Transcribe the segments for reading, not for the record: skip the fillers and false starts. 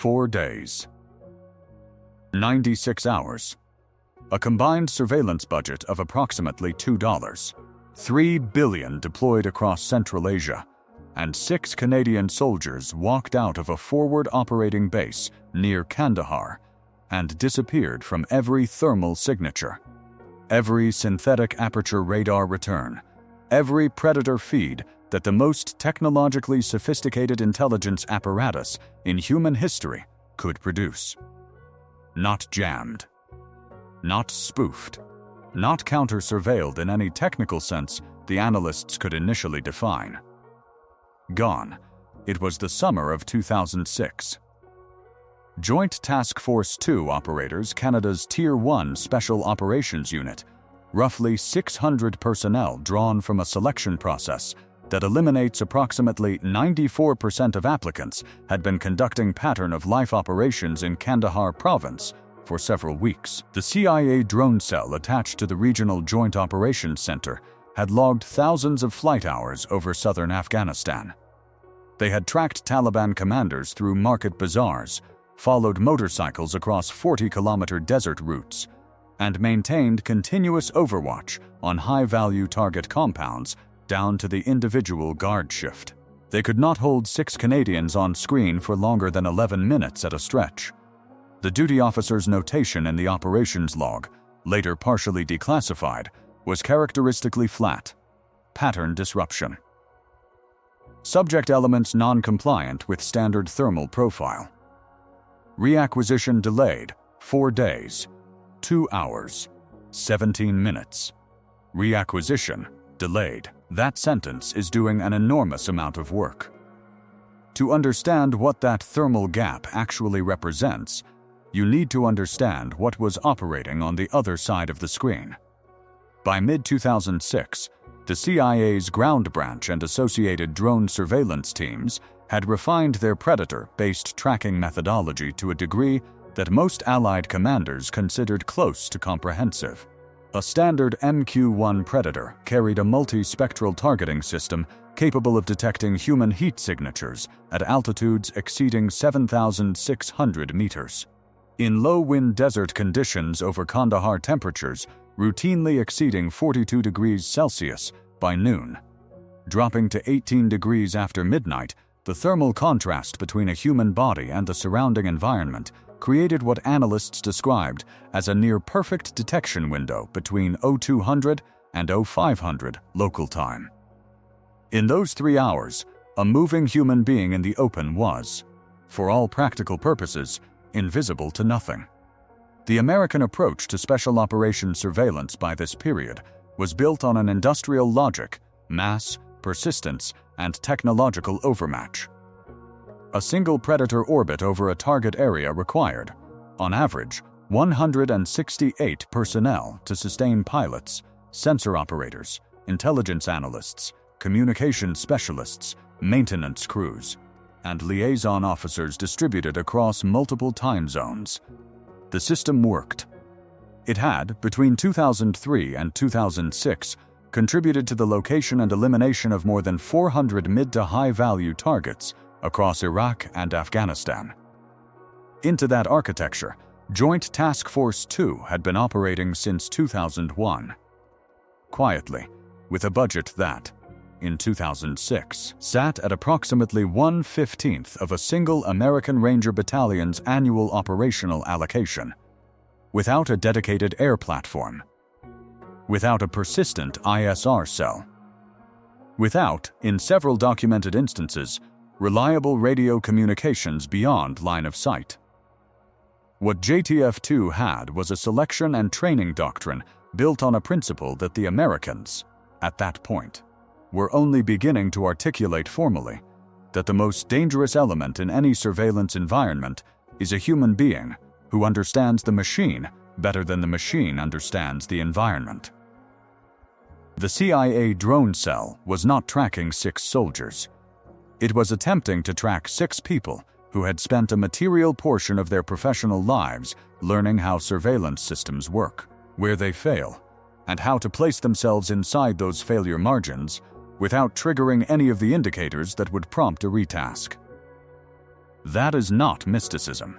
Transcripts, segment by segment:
4 days. 96 hours. A combined surveillance budget of approximately $2. $3 billion deployed across Central Asia, and 6 Canadian soldiers walked out of a forward operating base near Kandahar and disappeared from every thermal signature, every synthetic aperture radar return, every predator feed that the most technologically sophisticated intelligence apparatus in human history could produce. Not jammed, not spoofed, not counter-surveilled in any technical sense the analysts could initially define. Gone. It was the summer of 2006. Joint Task Force 2 operators, Canada's Tier 1 Special Operations Unit, roughly 600 personnel drawn from a selection process that eliminates approximately 94% of applicants, had been conducting pattern-of-life operations in Kandahar province for several weeks. The CIA drone cell attached to the Regional Joint Operations Center had logged thousands of flight hours over southern Afghanistan. They had tracked Taliban commanders through market bazaars, followed motorcycles across 40-kilometer desert routes, and maintained continuous overwatch on high-value target compounds down to the individual guard shift. They could not hold 6 Canadians on screen for longer than 11 minutes at a stretch. The duty officer's notation in the operations log, later partially declassified, was characteristically flat: pattern disruption. Subject elements non-compliant with standard thermal profile. Reacquisition delayed 4 days, 2 hours, 17 minutes. Reacquisition delayed. That sentence is doing an enormous amount of work. To understand what that thermal gap actually represents, you need to understand what was operating on the other side of the screen. By mid-2006, the CIA's ground branch and associated drone surveillance teams had refined their predator-based tracking methodology to a degree that most Allied commanders considered close to comprehensive. A standard MQ-1 Predator carried a multi-spectral targeting system capable of detecting human heat signatures at altitudes exceeding 7,600 meters. In low-wind desert conditions over Kandahar temperatures routinely exceeding 42 degrees Celsius by noon. Dropping to 18 degrees after midnight, the thermal contrast between a human body and the surrounding environment created what analysts described as a near-perfect detection window between 0200 and 0500 local time. In those 3 hours, a moving human being in the open was, for all practical purposes, invisible to nothing. The American approach to special operations surveillance by this period was built on an industrial logic, mass, persistence, and technological overmatch. A single predator orbit over a target area required, on average, 168 personnel to sustain pilots, sensor operators, intelligence analysts, communication specialists, maintenance crews, and liaison officers distributed across multiple time zones. The system worked. It had, between 2003 and 2006, contributed to the location and elimination of more than 400 mid to high-value targets across Iraq and Afghanistan. Into that architecture, Joint Task Force 2 had been operating since 2001. Quietly, with a budget that, in 2006, sat at approximately 1/15 of a single American Ranger battalion's annual operational allocation, without a dedicated air platform, without a persistent ISR cell, without, in several documented instances, reliable radio communications beyond line of sight. What JTF-2 had was a selection and training doctrine built on a principle that the Americans, at that point, were only beginning to articulate formally, that the most dangerous element in any surveillance environment is a human being who understands the machine better than the machine understands the environment. The CIA drone cell was not tracking 6 soldiers. It was attempting to track 6 people who had spent a material portion of their professional lives learning how surveillance systems work, where they fail, and how to place themselves inside those failure margins without triggering any of the indicators that would prompt a retask. That is not mysticism.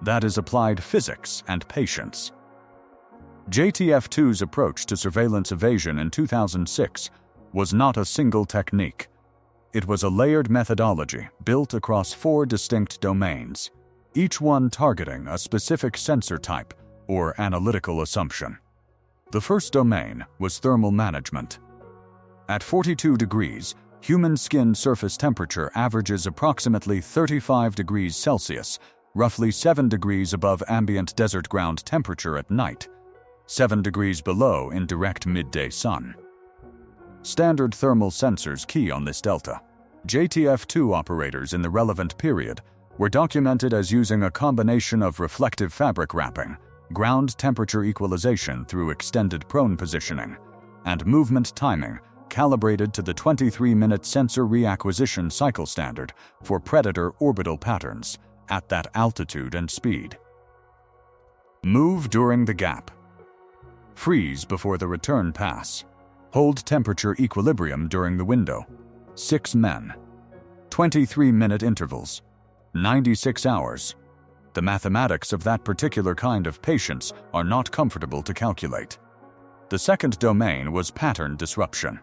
That is applied physics and patience. JTF-2's approach to surveillance evasion in 2006 was not a single technique. It was a layered methodology built across 4 distinct domains, each one targeting a specific sensor type or analytical assumption. The first domain was thermal management. At 42 degrees, human skin surface temperature averages approximately 35 degrees Celsius, roughly 7 degrees above ambient desert ground temperature at night, 7 degrees below in direct midday sun. Standard thermal sensors key on this delta. JTF-2 operators in the relevant period were documented as using a combination of reflective fabric wrapping, ground temperature equalization through extended prone positioning, and movement timing calibrated to the 23-minute sensor reacquisition cycle standard for predator orbital patterns at that altitude and speed. Move during the gap. Freeze before the return pass. Hold temperature equilibrium during the window. 6 men. 23-minute intervals. 96 hours. The mathematics of that particular kind of patience are not comfortable to calculate. The second domain was pattern disruption.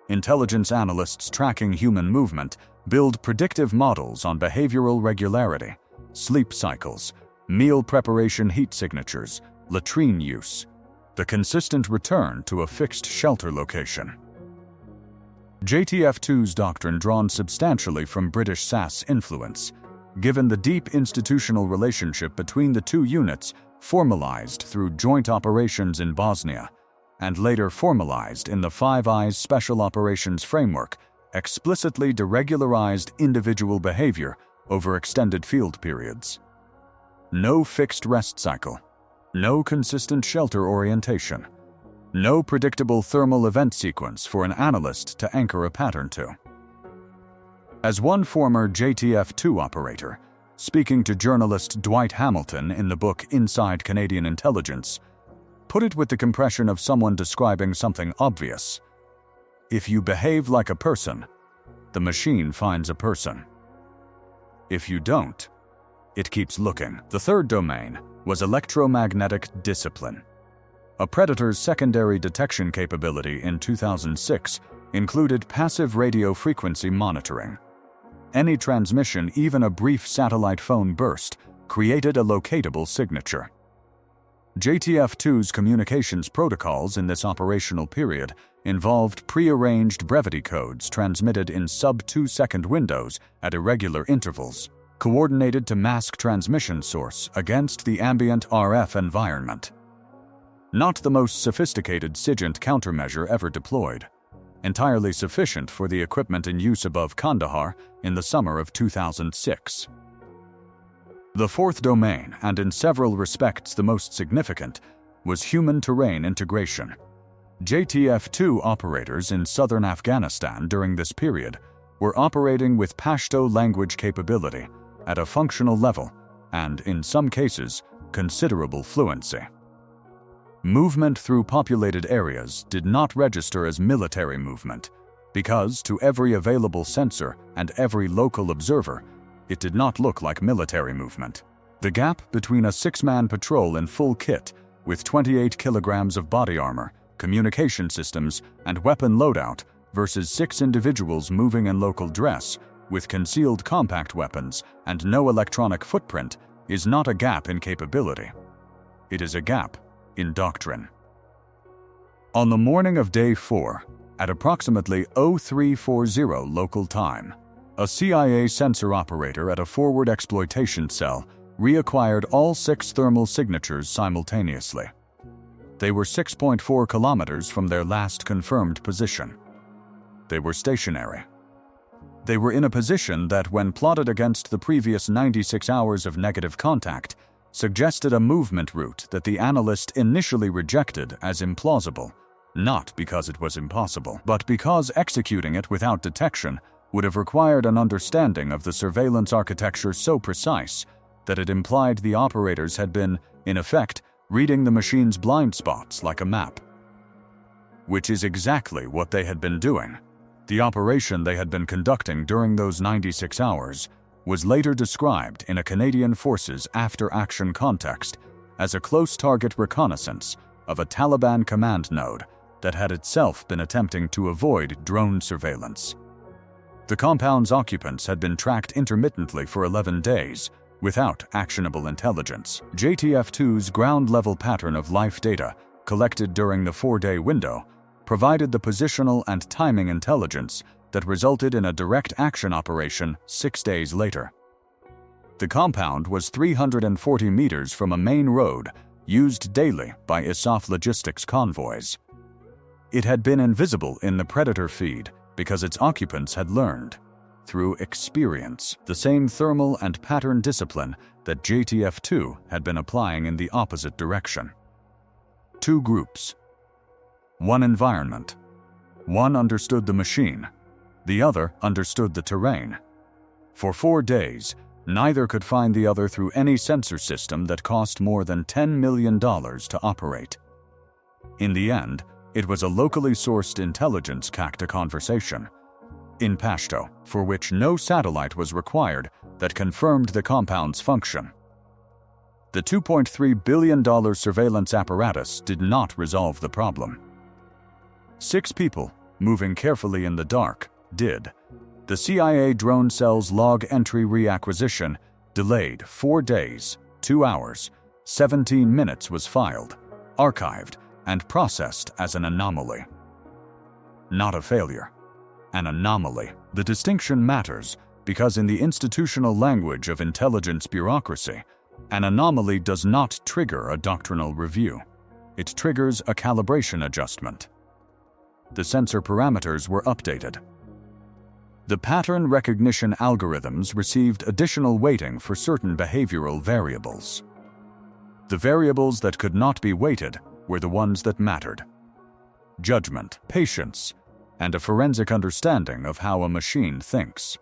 Intelligence analysts tracking human movement build predictive models on behavioral regularity, sleep cycles, meal preparation heat signatures, latrine use, the consistent return to a fixed shelter location. JTF-2's doctrine drawn substantially from British SAS influence, given the deep institutional relationship between the two units formalized through joint operations in Bosnia, and later formalized in the Five Eyes Special Operations Framework, explicitly deregularized individual behavior over extended field periods. No fixed rest cycle, no consistent shelter orientation, no predictable thermal event sequence for an analyst to anchor a pattern to. As one former JTF-2 operator, speaking to journalist Dwight Hamilton in the book Inside Canadian Intelligence, put it with the compression of someone describing something obvious. If you behave like a person, the machine finds a person. If you don't, it keeps looking. The third domain was electromagnetic discipline. A predator's secondary detection capability in 2006 included passive radio frequency monitoring. Any transmission, even a brief satellite phone burst, created a locatable signature. JTF-2's communications protocols in this operational period involved pre-arranged brevity codes transmitted in sub-2-second windows at irregular intervals, coordinated to mask transmission source against the ambient RF environment. Not the most sophisticated SIGINT countermeasure ever deployed, entirely sufficient for the equipment in use above Kandahar in the summer of 2006. The fourth domain, and in several respects the most significant, was human-terrain integration. JTF-2 operators in southern Afghanistan during this period were operating with Pashto language capability at a functional level and, in some cases, considerable fluency. Movement through populated areas did not register as military movement because, to every available sensor and every local observer, it did not look like military movement. The gap between a 6-man patrol in full kit with 28 kilograms of body armor, communication systems, and weapon loadout versus 6 individuals moving in local dress with concealed compact weapons and no electronic footprint is not a gap in capability. It is a gap in doctrine. On the morning of Day 4, at approximately 0340 local time, a CIA sensor operator at a forward exploitation cell reacquired all 6 thermal signatures simultaneously. They were 6.4 kilometers from their last confirmed position. They were stationary. They were in a position that, when plotted against the previous 96 hours of negative contact, suggested a movement route that the analyst initially rejected as implausible, not because it was impossible, but because executing it without detection would have required an understanding of the surveillance architecture so precise that it implied the operators had been, in effect, reading the machine's blind spots like a map. Which is exactly what they had been doing. The operation they had been conducting during those 96 hours was later described in a Canadian Forces after-action context as a close target reconnaissance of a Taliban command node that had itself been attempting to avoid drone surveillance. The compound's occupants had been tracked intermittently for 11 days without actionable intelligence. JTF-2's ground-level pattern of life data collected during the 4-day window provided the positional and timing intelligence that resulted in a direct action operation 6 days later. The compound was 340 meters from a main road used daily by ISAF logistics convoys. It had been invisible in the Predator feed because its occupants had learned, through experience, the same thermal and pattern discipline that JTF-2 had been applying in the opposite direction. 2 groups. One environment. One understood the machine. The other understood the terrain. For 4 days, neither could find the other through any sensor system that cost more than $10 million to operate. In the end, it was a locally sourced intelligence cacta conversation, in Pashto, for which no satellite was required, that confirmed the compound's function. The $2.3 billion surveillance apparatus did not resolve the problem. 6 people, moving carefully in the dark, did. The CIA drone cell's log entry reacquisition delayed 4 days, 2 hours, 17 minutes was filed, archived, and processed as an anomaly. Not a failure. An anomaly. The distinction matters because in the institutional language of intelligence bureaucracy, an anomaly does not trigger a doctrinal review. It triggers a calibration adjustment. The sensor parameters were updated. The pattern recognition algorithms received additional weighting for certain behavioral variables. The variables that could not be weighted were the ones that mattered: judgment, patience, and a forensic understanding of how a machine thinks.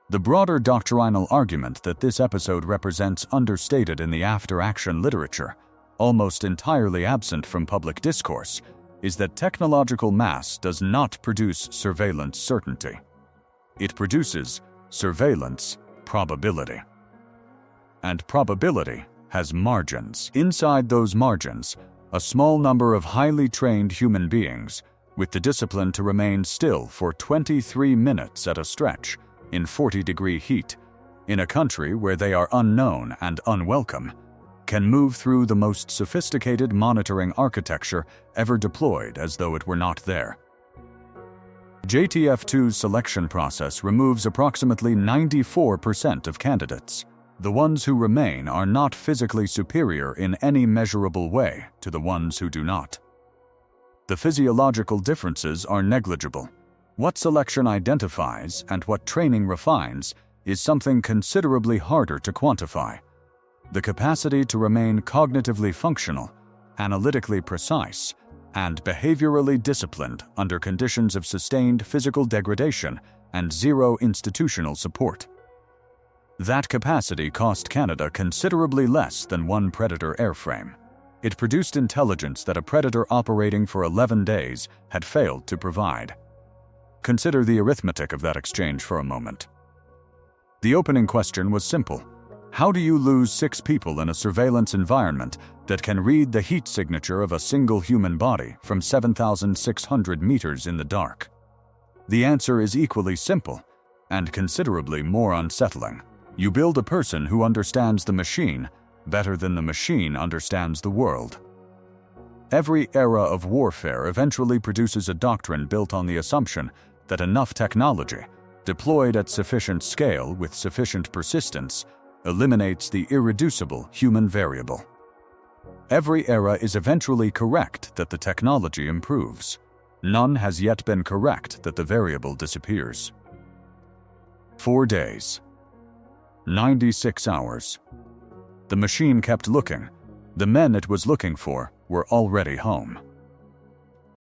The broader doctrinal argument that this episode represents understated in the after-action literature, almost entirely absent from public discourse, is that technological mass does not produce surveillance certainty. It produces surveillance probability. And probability has margins. Inside those margins, a small number of highly trained human beings, with the discipline to remain still for 23 minutes at a stretch in 40-degree heat, in a country where they are unknown and unwelcome, can move through the most sophisticated monitoring architecture ever deployed as though it were not there. JTF-2's selection process removes approximately 94% of candidates. The ones who remain are not physically superior in any measurable way to the ones who do not. The physiological differences are negligible. What selection identifies and what training refines is something considerably harder to quantify. The capacity to remain cognitively functional, analytically precise, and behaviorally disciplined under conditions of sustained physical degradation and zero institutional support. That capacity cost Canada considerably less than one Predator airframe. It produced intelligence that a Predator operating for 11 days had failed to provide. Consider the arithmetic of that exchange for a moment. The opening question was simple. How do you lose 6 people in a surveillance environment that can read the heat signature of a single human body from 7,600 meters in the dark? The answer is equally simple and considerably more unsettling. You build a person who understands the machine better than the machine understands the world. Every era of warfare eventually produces a doctrine built on the assumption that enough technology, deployed at sufficient scale with sufficient persistence, eliminates the irreducible human variable. Every era is eventually correct that the technology improves. None has yet been correct that the variable disappears. 4 days. 96 hours. The machine kept looking. The men it was looking for were already home.